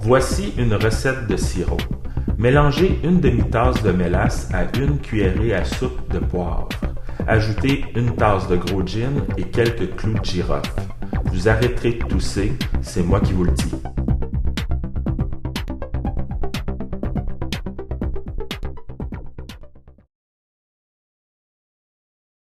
Voici une recette de sirop. Mélangez une demi-tasse de mélasse à une cuillerée à soupe de poivre. Ajoutez une tasse de gros gin et quelques clous de girofle. Vous arrêterez de tousser, c'est moi qui vous le dis.